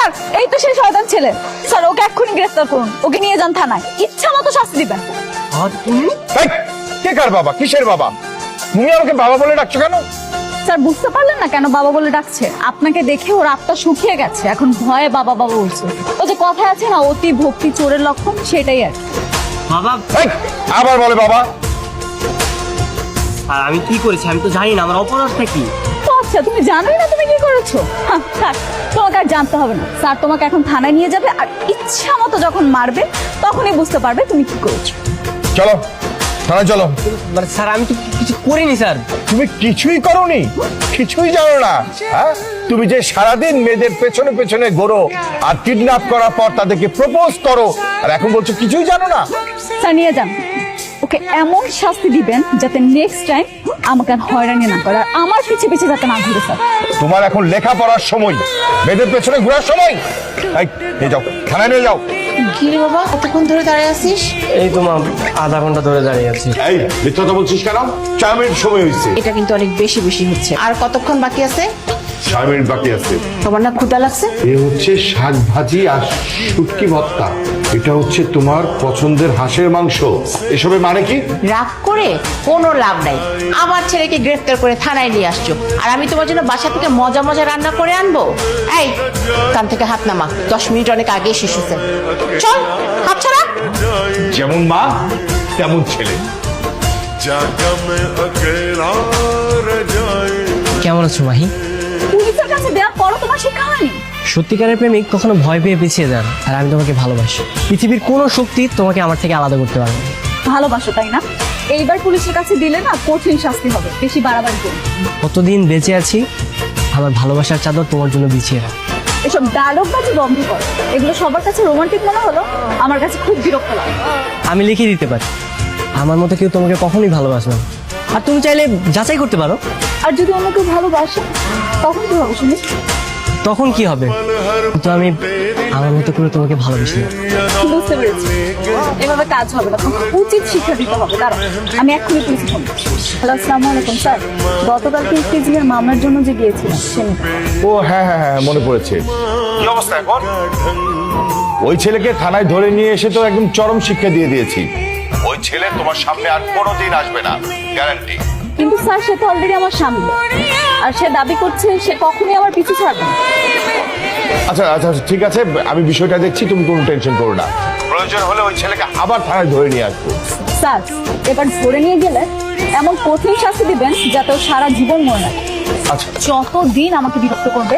Sir এই তো সেই শয়তান ছেলে। স্যার ওকে এক্ষুনি গ্রেফতার করুন, ওকে নিয়ে যান থানায়, ইচ্ছা মতো শাস্তি দিবেন। আর তুমি? এই, কে কার বাবা, কিসের বাবা? তুমি আমাকে বাবা বলে ডাকছো কেন? স্যার বুঝতে পারলেন না কেন বাবা বলে ডাকছে? আপনাকে দেখে ওর আত্মা শুকিয়ে গেছে, এখন ভয়ে বাবা বাবা বলছে। ও যে কথায় আছে না, অতি ভক্তি চোরের লক্ষণ, সেটাই আর কি। বাবা, এই, আবার বলে বাবা। আর আমি কি করেছি আমি তো জানি না, আমার অপরাধটা কি? ও আচ্ছা, তুমি জানোই না তুমি কি করেছো? হ্যাঁ, থাক, তোমাকে আর জানতে হবে না। স্যার তোমাকে এখন থানায় নিয়ে যাবে, আর ইচ্ছা মতো যখন মারবে তখনই বুঝতে পারবে তুমি কি করেছো। চলো থানায় চলো। মানে স্যার আমি তো কিছু করিনি স্যার। তুমি কিছুই করোনি, কিছুই জানো না? হ্যাঁ, তুমি যে সারাদিন মেয়েদের পেছনে পেছনে ঘোরো আর কিডন্যাপ করার পর তাদেরকে প্রপোজ করো, আর এখন বলছো কিছুই জানো না। স্যার নিয়ে যান, ওকে এমন শাস্তি দিবেন যাতে নেক্সট টাইম আমাকে আর হয়রানি না করে, আর আমার পিছে পিছে যাতে না ঘুরে। স্যার তোমার এখন লেখাপড়ার সময়, মেয়েদের পেছনে ঘোরার সময়। এই, নিয়ে যাও, থানায় নিয়ে যাও। কি রে বাবা, কতক্ষণ ধরে দাঁড়িয়ে আছিস? এই তো মা, আধা ঘন্টা ধরে দাঁড়িয়ে আছি। এই, মিথ্যা কথা বলছিস কেন? 4 মিনিট সময় হয়েছে। এটা কিন্তু অনেক বেশি বেশি হচ্ছে। আর কতক্ষণ বাকি আছে? 4 মিনিট বাকি আছে। তোমার না ক্ষুধা লাগছে? এ হচ্ছে শাক ভাজি আর শুটকি ভর্তা। এটা হচ্ছে তোমার পছন্দের হাঁসের মাংস। এসবের মানে কি? রাগ করে কোনো লাভ নাই। আমার ছেলেকে গ্রেফতার করে থানায় নিয়ে আসছো, আর আমি তোমার জন্য বাসা থেকে মজা মজা রান্না করে আনবো? এই, কান থেকে হাত নামা, 10 মিনিট অনেক আগে শেষ হয়েছে। চল, হাত ছাড়া। যেমন মা তেমন ছেলে। जागा मैं अकेला रह जाए। কেমন আছো মাহি? পুলিশের কাছে দেওয়ার পরও তোমার শিক্ষা হয়নি? সত্যিকারের প্রেমিক কখনো ভয় পেয়ে পিছিয়ে যান, আর আমি তোমাকে ভালোবাসি। পৃথিবীর কোনো শক্তি তোমাকে আমার থেকে আলাদা করতে পারবে না। ভালোবাসো তাই না? এইবার পুলিশের কাছে দিলে না কঠিন শাস্তি হবে, বেশি বাড়াবাড়ি করবে। কতদিন বেঁচে আছি, আমার ভালোবাসার চাদর তোমার জন্য বিছিয়ে রাখ। এসব ডায়লগবাজি বন্ধ করো, এগুলো সবার কাছে রোমান্টিক মনে হলো, আমার কাছে খুব বিরক্ত লাগে। আমি লিখে দিতে পারি, আমার মতো কেউ তোমাকে কখনোই ভালোবাসবে না। আর তুমি চাইলে যাচাই করতে পারো। আর যদি অন্য কেউ ভালোবাসে তখন কি হবে শুনি? তখন কি হবে? কিন্তু আমি আমার মতো করে তোমাকে ভালোবাসি না। বুঝতে পেরেছি, এভাবে কাজ হবে না, তোমাকে উচিত শিক্ষা দিতে হবে। কারণ আমি এক্ষুনি পুলিশে ফোন করছি। হ্যালো, আসসালামু আলাইকুম স্যার। গতকালকে ইফতিজিংয়ের মামলার জন্য যে গিয়েছিলাম সে ও হ্যাঁ হ্যাঁ হ্যাঁ, মনে পড়েছে। কি অবস্থা এখন? ওই ছেলেকে থানায় ধরে নিয়ে এসে তো একদম চরম শিক্ষা দিয়ে দিয়েছি। ওই ছেলে তোমার সামনে আর কোনোদিন আসবে না, গ্যারান্টি। কিন্তু স্যার সে তো অলরেডি আমার সামনে, আর সে দাবি করছে সে কখনোই আমার পিছু ছাড়বে না। আচ্ছা আচ্ছা ঠিক আছে, আমি বিষয়টা দেখছি, তুমি কোনো টেনশন করো না। প্রয়োজন হলে ওই ছেলেকে আবার থানায় ধরে নিয়ে আসবো। স্যার এবার ধরে নিয়ে গেলে এমন কঠিন শাস্তি দিবেন যাতে ও সারা জীবন মনে রাখে। আচ্ছা যতদিন আমাকে বিরক্ত করবে